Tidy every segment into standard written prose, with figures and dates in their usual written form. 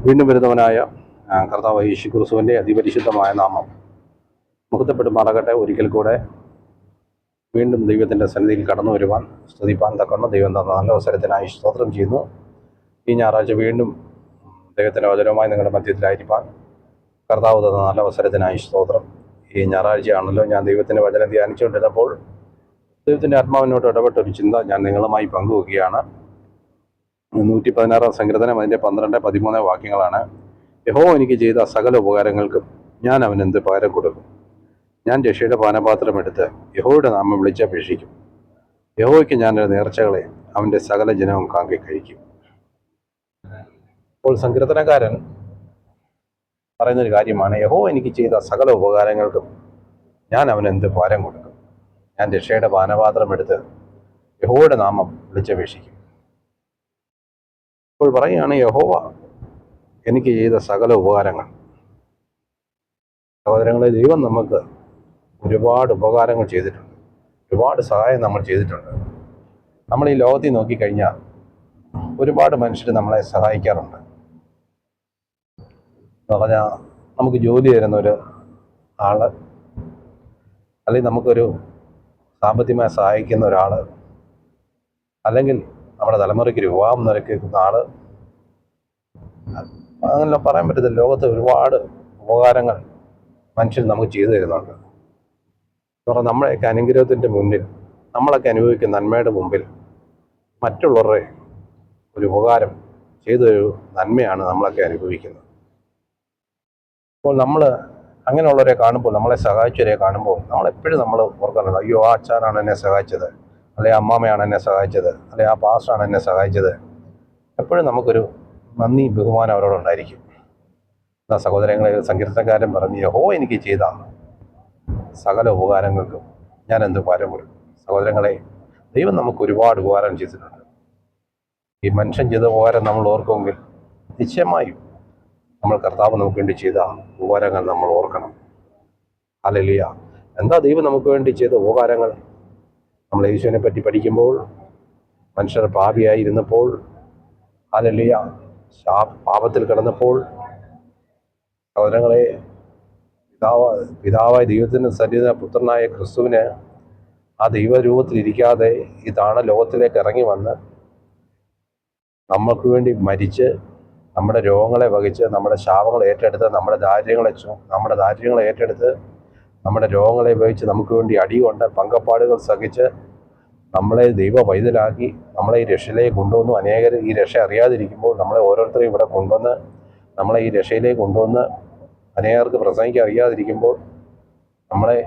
വീണ്ടും വരുന്നവനായ കർത്താവ് യേശു ക്രിസ്തുവിൻ്റെ അതിപരിശുദ്ധമായ നാമം മുഹൂർത്തപ്പെടുമാറാകട്ടെ. ഒരിക്കൽ കൂടെ വീണ്ടും ദൈവത്തിൻ്റെ സന്നിധിയിൽ കടന്നു വരുവാൻ സ്തുതിപ്പാൻ തക്കണം ദൈവം തന്ന നല്ല അവസരത്തിനായി സ്തോത്രം ചെയ്യുന്നു. ഈ ഞായറാഴ്ച വീണ്ടും ദൈവത്തിൻ്റെ വചനവുമായി നിങ്ങളുടെ മധ്യത്തിലായിരിക്കാൻ കർത്താവ് തന്ന നല്ല അവസരത്തിനായി സ്തോത്രം. ഈ ഞായറാഴ്ചയാണല്ലോ ഞാൻ ദൈവത്തിൻ്റെ വചനം ധ്യാനിച്ചുകൊണ്ടിരുന്നപ്പോൾ ദൈവത്തിൻ്റെ ആത്മാവിനോട് ഇടപെട്ടൊരു ചിന്ത ഞാൻ നിങ്ങളുമായി പങ്കുവെക്കുകയാണ്. 116 സങ്കീർത്തനം അതിൻ്റെ 12, 13 വാക്യങ്ങളാണ്. യഹോവ എനിക്ക് ചെയ്ത സകല ഉപകാരങ്ങൾക്കും ഞാൻ അവനെന്ത് പകരം കൊടുക്കും? ഞാൻ രക്ഷയുടെ പാനപാത്രം എടുത്ത് യഹോവയുടെ നാമം വിളിച്ചപേക്ഷിക്കും. യഹോവയ്ക്ക് ഞാൻ നേർച്ചകളെ അവൻ്റെ സകല ജനവും കാങ്കി കഴിക്കും. അപ്പോൾ സങ്കീർത്തനക്കാരൻ പറയുന്നൊരു കാര്യമാണ്, യഹോവ എനിക്ക് ചെയ്ത സകല ഉപകാരങ്ങൾക്കും ഞാൻ അവനെന്ത് പകരം കൊടുക്കും? ഞാൻ രക്ഷയുടെ പാനപാത്രം എടുത്ത് യഹോവയുടെ നാമം വിളിച്ചപേക്ഷിക്കും. അപ്പോൾ പറയുകയാണ്, യഹോവ എനിക്ക് ചെയ്ത സകല ഉപകാരങ്ങൾ. സഹോദരങ്ങളെ, ദൈവം നമുക്ക് ഒരുപാട് ഉപകാരങ്ങൾ ചെയ്തിട്ടുണ്ട്, ഒരുപാട് സഹായം നമ്മൾ ചെയ്തിട്ടുണ്ട്. നമ്മൾ ഈ ലോകത്തിൽ നോക്കിക്കഴിഞ്ഞാൽ ഒരുപാട് മനുഷ്യർ നമ്മളെ സഹായിക്കാറുണ്ട്. എന്ന് പറഞ്ഞാൽ നമുക്ക് ജോലി തരുന്ന ഒരു ആള്, അല്ലെങ്കിൽ നമുക്കൊരു സാമ്പത്തികമായി സഹായിക്കുന്ന ഒരാൾ, അല്ലെങ്കിൽ നമ്മുടെ തലമുറയ്ക്ക് ഒരു വിവാഹം നിരക്കുന്ന ആള്, അങ്ങനെ പറയാൻ പറ്റത്തില്ല. ലോകത്ത് ഒരുപാട് ഉപകാരങ്ങൾ മനുഷ്യർ നമുക്ക് ചെയ്തു തരുന്നുണ്ട്. കാരണം നമ്മളെയൊക്കെ അനുഗ്രഹത്തിൻ്റെ മുന്നിൽ, നമ്മളൊക്കെ അനുഭവിക്കുന്ന നന്മയുടെ മുമ്പിൽ മറ്റുള്ളവരുടെ ഒരു ഉപകാരം ചെയ്തൊരു നന്മയാണ് നമ്മളൊക്കെ അനുഭവിക്കുന്നത്. അപ്പോൾ നമ്മൾ അങ്ങനെയുള്ളവരെ കാണുമ്പോൾ, നമ്മളെ സഹായിച്ചവരെ കാണുമ്പോൾ നമ്മളെപ്പോഴും നമ്മൾ ഓർക്കാറുണ്ട്, അയ്യോ ആ അച്ഛനാണ് എന്നെ സഹായിച്ചത്, അല്ലെങ്കിൽ അമ്മാമ്മയാണ് എന്നെ സഹായിച്ചത്, അല്ലെങ്കിൽ ആ പാസ്റ്ററാണ് എന്നെ സഹായിച്ചത്. എപ്പോഴും നമുക്കൊരു നന്ദി, ബഹുമാനം അവരോടുണ്ടായിരിക്കും. എന്നാ സഹോദരങ്ങളെ, സങ്കീർത്തനക്കാരൻ പറഞ്ഞു, യഹോവ എനിക്ക് ചെയ്ത സകല ഉപകാരങ്ങൾക്കും ഞാൻ എന്ത് പകരം കൊടുക്കും? സഹോദരങ്ങളെ, ദൈവം നമുക്ക് ഒരുപാട് ഉപകാരം ചെയ്തിട്ടുണ്ട്. ഈ മനുഷ്യൻ ചെയ്ത ഉപകാരം നമ്മൾ ഓർക്കുമെങ്കിൽ നിശ്ചയമായും നമ്മൾ കർത്താവ് നമുക്ക് വേണ്ടി ചെയ്ത ഉപകാരങ്ങൾ നമ്മൾ ഓർക്കണം. ഹല്ലേലൂയ. എന്താ ദൈവം നമുക്ക് വേണ്ടി ചെയ്ത ഉപകാരങ്ങൾ? നമ്മൾ യേശുവിനെ പറ്റി പഠിക്കുമ്പോൾ, മനുഷ്യർ പാപിയായിരുന്നപ്പോൾ, ഹല്ലേലൂയ, പാപത്തിൽ കിടന്നപ്പോൾ, സഹോദരങ്ങളെ, പിതാവായ ദൈവത്തിൻ്റെ സന്നിധി പുത്രനായ ക്രിസ്തുവിന് ആ ദൈവരൂപത്തിലിരിക്കാതെ ഈ താണ ലോകത്തിലേക്ക് ഇറങ്ങി വന്ന് നമ്മൾക്ക് വേണ്ടി മരിച്ച്, നമ്മുടെ രോഗങ്ങളെ വഹിച്ച്, നമ്മുടെ ശാപങ്ങൾ ഏറ്റെടുത്ത്, നമ്മുടെ ദാരിദ്ര്യങ്ങളെ ഏറ്റെടുത്ത്, നമ്മുടെ രോഗങ്ങളെ വഹിച്ച് നമുക്ക് വേണ്ടി അടികൊണ്ട് പങ്കപ്പാടുകൾ സഹിച്ച് നമ്മളെ ദൈവ പൈതലാക്കി നമ്മളെ ഈ രക്ഷയിലേക്ക് കൊണ്ടുവന്നു. അനേകർ ഈ രക്ഷ അറിയാതിരിക്കുമ്പോൾ നമ്മളെ ഓരോരുത്തരെയും ഇവിടെ കൊണ്ടുവന്ന് നമ്മളെ ഈ രക്ഷയിലേക്ക് കൊണ്ടുവന്ന് അനേകർക്ക് പ്രസംഗിക്കാൻ അറിയാതിരിക്കുമ്പോൾ നമ്മളെ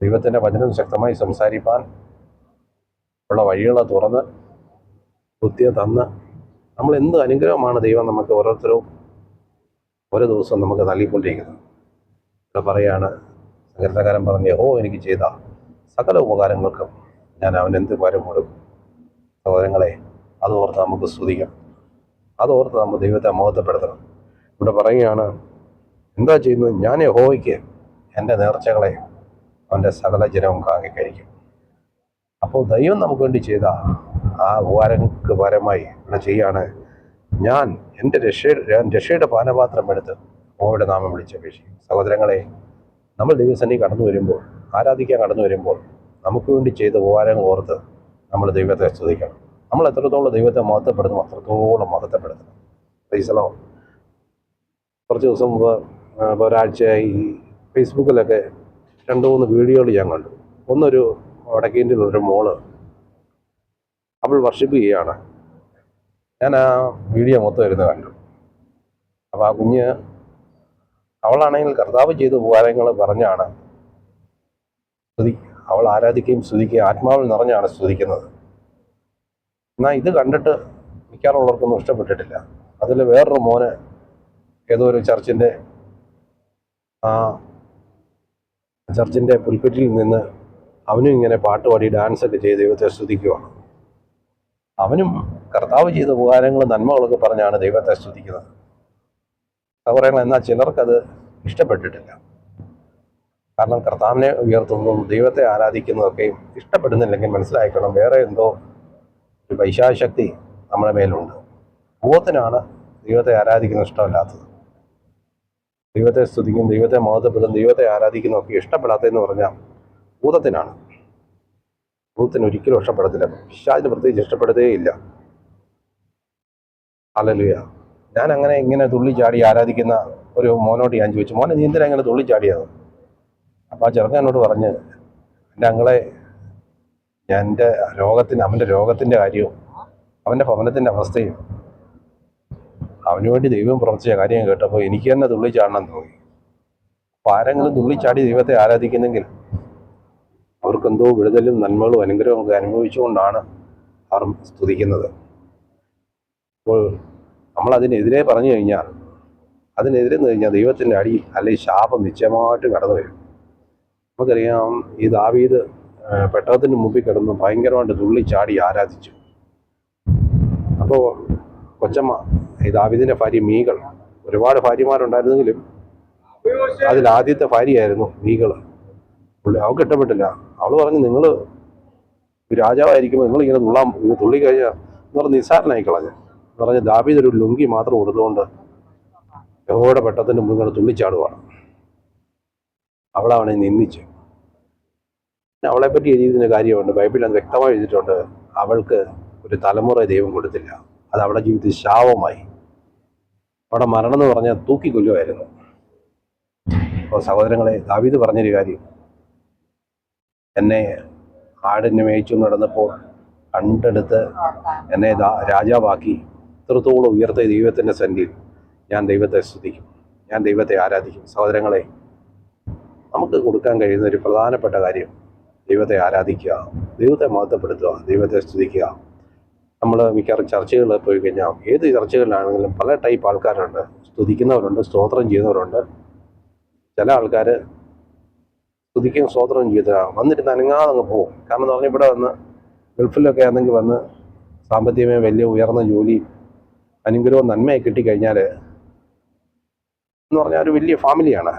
ദൈവത്തിൻ്റെ വചനം ശക്തമായി സംസാരിപ്പാൻ ഉള്ള വഴികളെ തുറന്ന് ബുദ്ധിയെ തന്ന് നമ്മൾ എന്ത് അനുഗ്രഹമാണ് ദൈവം നമുക്ക് ഓരോരുത്തരും ഓരോ ദിവസവും നമുക്ക് നൽകിക്കൊണ്ടിരിക്കുന്നത്. ഇവിടെ പറയാണ്, സങ്കീർത്തനക്കാരൻ പറഞ്ഞ, യഹോവ എനിക്ക് ചെയ്ത സകല ഉപകാരങ്ങൾക്കും ഞാൻ അവനെന്ത് പകരം കൊടുക്കും? സഹോദരങ്ങളെ, അതോർത്ത് നമുക്ക് സ്തുതിക്കാം, അതോർത്ത് നമ്മൾ ദൈവത്തെ മഹത്വപ്പെടുത്തണം. ഇവിടെ പറയുകയാണ്, എന്താ ചെയ്യുന്നത്? ഞാൻ യഹോവയ്ക്ക് എൻ്റെ നേർച്ചകളെ അവൻ്റെ സകല ജനവും കാങ്ങി കഴിക്കും. അപ്പോൾ ദൈവം നമുക്ക് വേണ്ടി ചെയ്ത ആ ഉപകാരങ്ങൾക്ക് പകരമായി ഇവിടെ ചെയ്യാണ്, ഞാൻ രക്ഷയുടെ പാനപാത്രം എടുത്ത് യഹോവയുടെ നാമം വിളിച്ചപേക്ഷിക്കും. സഹോദരങ്ങളെ, നമ്മൾ ദൈവസന്നിധി കടന്നു വരുമ്പോൾ, ആരാധിക്കാൻ കടന്നു വരുമ്പോൾ നമുക്ക് വേണ്ടി ചെയ്ത ഉപകാരങ്ങൾ ഓർത്ത് നമ്മൾ ദൈവത്തെ സ്തുതിക്കണം. നമ്മൾ എത്രത്തോളം ദൈവത്തെ മഹത്വപ്പെടുന്നു അത്രത്തോളം മഹത്വപ്പെടുത്തണം. Praise the Lord. കുറച്ച് ദിവസം മുമ്പ്, ഒരാഴ്ചയായി ഫേസ്ബുക്കിലൊക്കെ 2-3 വീഡിയോകൾ ഞാൻ കണ്ടു. ഒന്നൊരു വടക്കേന്ത്യയിലൊരു മോള്, അവൾ വർഷിപ്പ് ചെയ്യുകയാണ്. ഞാൻ ആ വീഡിയോ മൊത്തം ഇരുന്ന് കണ്ടു. അപ്പോൾ ആ കുഞ്ഞ്, അവളാണെങ്കിൽ കർത്താവ് ചെയ്ത ഉപകാരങ്ങൾ പറഞ്ഞാണ് അവൾ ആരാധിക്കുകയും സ്തുതിക്കുകയും ആത്മാവിൽ നിറഞ്ഞാണ് സ്തുതിക്കുന്നത്. എന്നാൽ ഇത് കണ്ടിട്ട് മിക്കാറുള്ളവർക്കൊന്നും ഇഷ്ടപ്പെട്ടിട്ടില്ല. അതിൽ വേറൊരു മോന് ഏതോ ഒരു ചർച്ചിൻ്റെ പുൽപ്പറ്റിൽ നിന്ന് അവനും ഇങ്ങനെ പാട്ടുപാടി ഡാൻസൊക്കെ ചെയ്ത് ദൈവത്തെ സ്തുതിക്കുകയാണ്. അവനും കർത്താവ് ചെയ്ത ഉപകാരങ്ങളും നന്മകളൊക്കെ പറഞ്ഞാണ് ദൈവത്തെ സ്തുതിക്കുന്നത്. സഹോദരങ്ങൾ, എന്നാൽ ചിലർക്കത് ഇഷ്ടപ്പെട്ടിട്ടില്ല. കാരണം കർത്താവിനെ ഉയർത്തുന്നതും ദൈവത്തെ ആരാധിക്കുന്നതൊക്കെയും ഇഷ്ടപ്പെടുന്നില്ലെങ്കിൽ മനസ്സിലാക്കണം, വേറെ എന്തോ ഒരു പൈശാചിക ശക്തി നമ്മുടെ മേലുണ്ട്. ഭൂതത്തിനാണ് ദൈവത്തെ ആരാധിക്കുന്ന ഇഷ്ടമല്ലാത്തത്. ദൈവത്തെ സ്തുതിക്കും, ദൈവത്തെ മഹത്വപ്പെടും, ദൈവത്തെ ആരാധിക്കുന്നതൊക്കെ ഇഷ്ടപ്പെടാത്തതെന്ന് പറഞ്ഞാൽ ഭൂതത്തിനാണ്. ഭൂതത്തിന് ഒരിക്കലും ഇഷ്ടപ്പെടത്തില്ല, പിശാചിന് പ്രത്യേകിച്ച് ഇഷ്ടപ്പെടുത്തേ ഇല്ല. ഹല്ലേലൂയ. ഞാൻ അങ്ങനെ ഇങ്ങനെ തുള്ളിച്ചാടി ആരാധിക്കുന്ന ഒരു മോനോട് ഞാൻ ചോദിച്ചു, മോനെ നീ എന്തിനാ ഇങ്ങനെ തുള്ളിച്ചാടിയത്? അപ്പോൾ ആ ചെറുക്കൻ എന്നോട് പറഞ്ഞ്, എൻ്റെ അങ്ങളെ, ഞാൻ എൻ്റെ അവൻ്റെ രോഗത്തിൻ്റെ കാര്യവും അവൻ്റെ ഭവനത്തിൻ്റെ അവസ്ഥയും അവന് വേണ്ടി ദൈവം പ്രവർത്തിച്ച കാര്യം കേട്ടപ്പോൾ എനിക്ക് തന്നെ തുള്ളിച്ചാടണം തോന്നി. അപ്പോൾ ആരെങ്കിലും തുള്ളിച്ചാടി ദൈവത്തെ ആരാധിക്കുന്നെങ്കിൽ അവർക്കെന്തോ വിടുതലും നന്മകളും അനുഗ്രഹവും ഒക്കെ അനുഭവിച്ചുകൊണ്ടാണ് അവർ സ്തുതിക്കുന്നത്. അപ്പോൾ നമ്മൾ അതിനെതിരെ പറഞ്ഞു കഴിഞ്ഞാൽ, അതിനെതിരെ ദൈവത്തിൻ്റെ അടി അല്ലെങ്കിൽ ശാപം നിശ്ചയമായിട്ട് കടന്നു വരും. നമുക്കറിയാം, ഈ ദാവീദ് പെട്ടകത്തിന് മുമ്പിൽ കിടന്ന് ഭയങ്കരമായിട്ട് തുള്ളിച്ചാടി ആരാധിച്ചു. അപ്പോൾ കൊച്ചമ്മ, ഈ ദാവീദിൻ്റെ ഭാര്യ മീകൾ, ഒരുപാട് ഭാര്യമാരുണ്ടായിരുന്നെങ്കിലും അതിൽ ആദ്യത്തെ ഭാര്യയായിരുന്നു മീകൾ. അവൾക്ക് ഇഷ്ടപ്പെട്ടില്ല. അവൾ പറഞ്ഞു, നിങ്ങൾ രാജാവായിരിക്കുമ്പോൾ നിങ്ങളിങ്ങനെ തുള്ളി കഴിഞ്ഞാൽ എന്ന് പറഞ്ഞ് നിസ്സാരനായി കളഞ്ഞ് എന്ന് പറഞ്ഞ് ദാവീദ് ഒരു ലുങ്കി മാത്രം കൊടുത്തുകൊണ്ട് യഹോവയുടെ പെട്ടകത്തിന് മുമ്പിൽ ഇങ്ങനെ തുള്ളിച്ചാടുവാണ്. അവളവനെ നിന്ദിച്ചു. അവളെപ്പറ്റി എഴുതിയതിൻ്റെ കാര്യമുണ്ട്, ബൈബിളിൽ അത് വ്യക്തമായി എഴുതിയിട്ടുണ്ട്. അവൾക്ക് ഒരു തലമുറ ദൈവം കൊടുത്തില്ല. അത് അവളുടെ ജീവിതത്തിൽ ശാപമായി. അവിടെ മരണം എന്ന് പറഞ്ഞാൽ തൂക്കിക്കൊല്ലുമായിരുന്നു. അപ്പോൾ സഹോദരങ്ങളെ, ദാവീദ് പറഞ്ഞൊരു കാര്യം, എന്നെ ആടിനെ മേയിച്ചു നടന്നപ്പോൾ കണ്ടെടുത്ത് എന്നെ രാജാവാക്കി ഇത്രത്തോളം ഉയർത്തിയ ദൈവത്തിൻ്റെ സന്നിധിയിൽ ഞാൻ ദൈവത്തെ സ്തുതിക്കും, ഞാൻ ദൈവത്തെ ആരാധിക്കും. സഹോദരങ്ങളെ, നമുക്ക് കൊടുക്കാൻ കഴിയുന്ന ഒരു പ്രധാനപ്പെട്ട കാര്യം ദൈവത്തെ ആരാധിക്കുക, ദൈവത്തെ മഹത്വപ്പെടുത്തുക, ദൈവത്തെ സ്തുതിക്കുക. നമ്മൾ മിക്കവാറും ചർച്ചകളിൽ പോയി കഴിഞ്ഞാൽ, ഏത് ചർച്ചകളിലാണെങ്കിലും പല ടൈപ്പ് ആൾക്കാരുണ്ട്. സ്തുതിക്കുന്നവരുണ്ട്, സ്തോത്രം ചെയ്യുന്നവരുണ്ട്. ചില ആൾക്കാർ സ്തുതിക്കുകയും സ്തോത്രം ചെയ്താൽ വന്നിട്ട് അനങ്ങാതെ അങ്ങ് പോകും. കാരണം എന്ന് പറഞ്ഞാൽ ഇവിടെ വന്ന് ഗൾഫിലൊക്കെ ആണെങ്കിൽ വന്ന് സാമ്പത്തികമായി വലിയ ഉയർന്ന ജോലി അനുഗ്രഹവും നന്മയെ കിട്ടിക്കഴിഞ്ഞാൽ എന്ന് പറഞ്ഞാൽ ഒരു വലിയ ഫാമിലിയാണ്.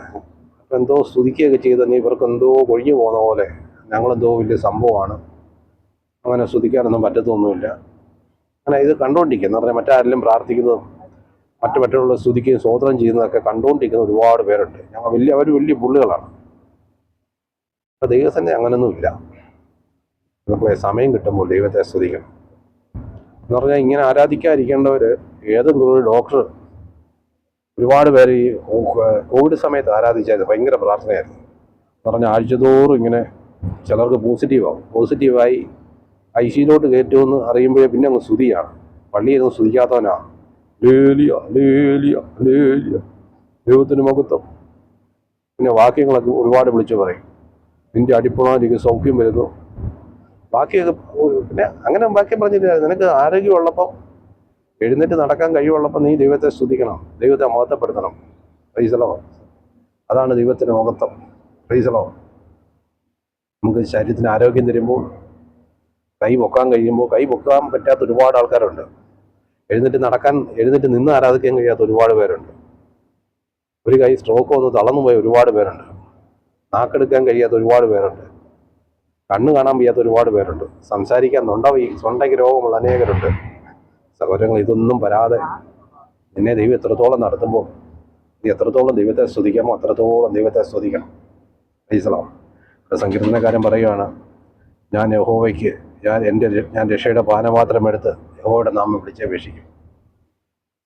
അപ്പം എന്തോ സ്തുതിക്കുകയൊക്കെ ചെയ്തെങ്കിൽ ഇവർക്ക് എന്തോ കൊഴിഞ്ഞു പോകുന്ന പോലെ, ഞങ്ങളെന്തോ വലിയ സംഭവമാണ്, അങ്ങനെ സ്തുതിക്കാനൊന്നും പറ്റത്തൊന്നുമില്ല. അങ്ങനെ ഇത് കണ്ടുകൊണ്ടിരിക്കുക എന്ന് പറഞ്ഞാൽ മറ്റാരെങ്കിലും പ്രാർത്ഥിക്കുന്നതും മറ്റുള്ള സ്തുതിക്കുകയും സ്തോത്രം ചെയ്യുന്നതൊക്കെ കണ്ടുകൊണ്ടിരിക്കുന്ന ഒരുപാട് പേരുണ്ട്. അവർ വലിയ പുള്ളികളാണ്. അപ്പം ദൈവസന്നെ അങ്ങനെയൊന്നുമില്ല. നമുക്ക് സമയം കിട്ടുമ്പോൾ ദൈവത്തെ സ്തുതിക്കണം എന്ന് പറഞ്ഞാൽ, ഇങ്ങനെ ആരാധിക്കാതിരിക്കേണ്ടവർ, ഏതെങ്കിലും ഒരു ഡോക്ടർ ഒരുപാട് പേര് ഈ കോവിഡ് സമയത്ത് ആരാധിച്ചായിരുന്നു. ഭയങ്കര പ്രാർത്ഥനയായിരുന്നു എന്ന് പറഞ്ഞാൽ, ആഴ്ചതോറും ഇങ്ങനെ ചിലർക്ക് പോസിറ്റീവായി ഐസിയിലോട്ട് കയറ്റുമെന്ന് അറിയുമ്പോഴേ പിന്നെ അങ്ങ് സ്തുതിയാണ്. പള്ളിയിരുന്ന് സ്തുതിക്കാത്തവനാണ്. ലേലിയ ലേലിയ ലേലിയ, ദൈവത്തിന് മഹത്വം. പിന്നെ വാക്യങ്ങളൊക്കെ ഒരുപാട് വിളിച്ചു പറയും, നിന്റെ അടിപ്പുറം എനിക്ക് സൗഖ്യം വരുന്നു. ബാക്കിയൊക്കെ പിന്നെ അങ്ങനെ വാക്യം പറഞ്ഞില്ല. നിനക്ക് ആരോഗ്യമുള്ളപ്പം, എഴുന്നേറ്റ് നടക്കാൻ കഴിവുള്ളപ്പം നീ ദൈവത്തെ സ്തുതിക്കണം, ദൈവത്തെ മഹത്വപ്പെടുത്തണം. Praise the Lord. അതാണ് ദൈവത്തിന് മഹത്വം. Praise the Lord. നമുക്ക് ശരീരത്തിന് ആരോഗ്യം തരുമ്പോൾ, കൈ പൊക്കാൻ പറ്റാത്ത ഒരുപാട് ആൾക്കാരുണ്ട്. എഴുന്നേറ്റ് നിന്ന് ആരാധിക്കാൻ കഴിയാത്ത ഒരുപാട് പേരുണ്ട്. ഒരു കൈ സ്ട്രോക്ക് വന്ന് തളർന്നു പോയ ഒരുപാട് പേരുണ്ട്. നാക്കെടുക്കാൻ കഴിയാത്ത ഒരുപാട് പേരുണ്ട്. കണ്ണ് കാണാൻ വയ്യാത്ത ഒരുപാട് പേരുണ്ട്. സംസാരിക്കാൻ തൊണ്ടയ്ക്ക് രോഗമുള്ള അനേകരുണ്ട്. സഹോദരങ്ങൾ, ഇതൊന്നും വരാതെ നിന്നെ ദൈവം എത്രത്തോളം നടത്തുമ്പോൾ നീ എത്രത്തോളം ദൈവത്തെ സ്തുതിക്കാമോ അത്രത്തോളം ദൈവത്തെ സ്തുതിക്കണം. Praise the Lord. സങ്കീർത്തനക്കാരൻ പറയുകയാണ്, ഞാൻ യഹോവയ്ക്ക് ഞാൻ രക്ഷയുടെ പാനപാത്രം എടുത്ത് യഹോവയുടെ നാമം വിളിച്ചപേക്ഷിക്കും.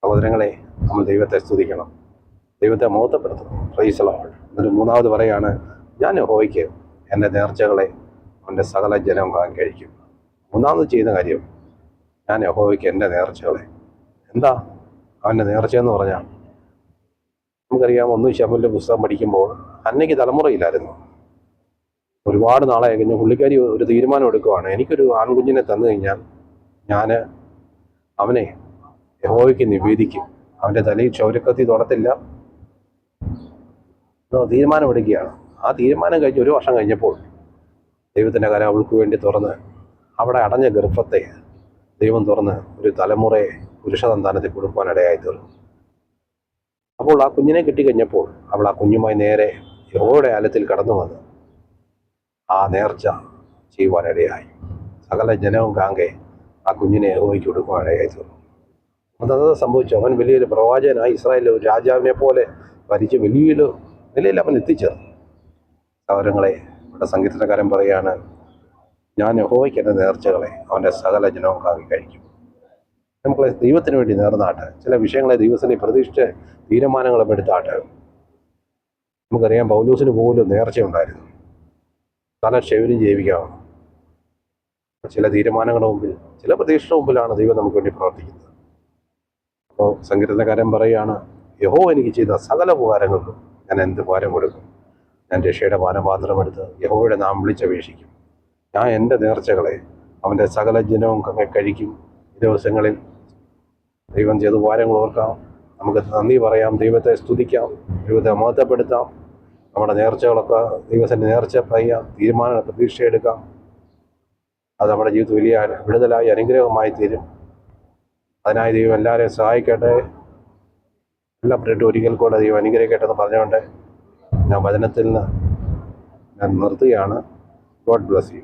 സഹോദരങ്ങളെ, നമ്മൾ ദൈവത്തെ സ്തുതിക്കണം, ദൈവത്തെ മഹത്വപ്പെടുത്തണം. Praise the Lord. എന്നിട്ട് മൂന്നാമത് പറയാണ്, ഞാൻ യഹോവയ്ക്ക് എൻ്റെ നേർച്ചകളെ അവൻ്റെ സകല ജനം കഴിക്കും. മൂന്നാമത് ചെയ്യുന്ന കാര്യം, ഞാൻ യഹോവയ്ക്ക് എൻ്റെ നേർച്ചകളെ. എന്താ അവൻ്റെ നേർച്ചയെന്ന് പറഞ്ഞാൽ, നമുക്കറിയാം, 1 ശമൂവേലിന്റെ പുസ്തകം പഠിക്കുമ്പോൾ ഹന്നയ്ക്ക് തലമുറയില്ലായിരുന്നു. ഒരുപാട് നാളായി കഴിഞ്ഞ് പുള്ളിക്കാരി ഒരു തീരുമാനം എടുക്കുവാണ്, എനിക്കൊരു ആൺകുഞ്ഞിനെ തന്നു കഴിഞ്ഞാൽ ഞാൻ അവനെ യഹോവയ്ക്ക് നിവേദിക്കും, അവൻ്റെ തലയിൽ ക്ഷൗരക്കത്തി തൊടത്തില്ല. തീരുമാനമെടുക്കുകയാണ്. ആ തീരുമാനം കഴിഞ്ഞ് 1 വർഷം കഴിഞ്ഞപ്പോൾ ദൈവത്തിൻ്റെ കരം അവൾക്ക് വേണ്ടി തുറന്ന്, അവിടെ അടഞ്ഞ ഗർഭത്തെ ദൈവം തുറന്ന് ഒരു തലമുറയെ പുരുഷ സന്താനത്തിൽ കൊടുക്കുവാൻ ഇടയായി തീർന്നു. അപ്പോൾ ആ കുഞ്ഞിനെ കിട്ടിക്കഴിഞ്ഞപ്പോൾ അവൾ ആ കുഞ്ഞുമായി നേരെ യഹോവയുടെ ആലയത്തിൽ കടന്നു വന്ന് ആ നേർച്ച ചെയ്യുവാനിടയായി. സകല ജനവും കാങ്കെ ആ കുഞ്ഞിനെ യഹോവയ്ക്ക് കൊടുക്കുവാനിടയായി തീർന്നു. അത് സംഭവിച്ചു. അവൻ വലിയൊരു പ്രവാചകനായി ഇസ്രായേലിലെ ഒരു രാജാവിനെ പോലെ ഭരിച്ച് വലിയൊരു നിലയിൽ അവൻ എത്തിച്ചേർന്നു. സഹോദരങ്ങളെ, ഇവിടെ സംഗീതക്കാരൻ പറയാണ്, ഞാൻ യഹോവയ്ക്ക് എൻ്റെ നേർച്ചകളെ അവൻ്റെ സകല ജനവും കാക്കി കഴിക്കും. നമുക്ക് ദൈവത്തിന് വേണ്ടി നേർന്നാട്ടെ. ചില വിഷയങ്ങളെ ദൈവത്തിന് പ്രതീക്ഷിച്ച് തീരുമാനങ്ങളും എടുത്താട്ടെ. നമുക്കറിയാം, പൗലോസിന് പോലും നേർച്ചയുണ്ടായിരുന്നു. തല ക്ഷേവനും ജീവിക്കാം. ചില തീരുമാനങ്ങളുടെ മുമ്പിൽ, ചില പ്രതീക്ഷയുടെ മുമ്പിലാണ് ദൈവം നമുക്ക് വേണ്ടി പ്രവർത്തിക്കുന്നത്. അപ്പോൾ സങ്കീർത്തനക്കാരൻ പറയുകയാണ്, യഹോവ എനിക്ക് ചെയ്ത സകല ഉപകാരങ്ങൾക്കും ഞാൻ എന്ത് ഉപകാരം കൊടുക്കും? ഞാൻ രക്ഷയുടെ പാനപാത്രമെടുത്ത് യഹോവയുടെ നാം വിളിച്ചപേക്ഷിക്കും. ഞാൻ എൻ്റെ നേർച്ചകളെ അവൻ്റെ സകല ജനവും കഴിക്കും. ഈ ദിവസങ്ങളിൽ ദൈവം ചെയ്ത ഉപകാരങ്ങൾ ഓർക്കാം, നമുക്ക് നന്ദി പറയാം, ദൈവത്തെ സ്തുതിക്കാം, ദൈവത്തെ മഹത്വപ്പെടുത്താം. നമ്മുടെ നേർച്ചകളൊക്കെ ദൈവത്തിൻ്റെ നേർച്ച പറയാം, തീരുമാനങ്ങൾ പ്രതീക്ഷയെടുക്കാം. അത് നമ്മുടെ ജീവിതത്തിൽ വലിയ വിടുതലായി അനുഗ്രഹമായി തീരും. അതിനായി ദൈവം എല്ലാവരെയും സഹായിക്കട്ടെ. എല്ലാം പ്രിയപ്പെട്ട ഒരിക്കൽ കൂടെ ദൈവം അനുഗ്രഹിക്കട്ടെ എന്ന് പറഞ്ഞുകൊണ്ട് ഞാൻ വചനത്തിൽ നിന്ന് നിർത്തുകയാണ്. God bless you.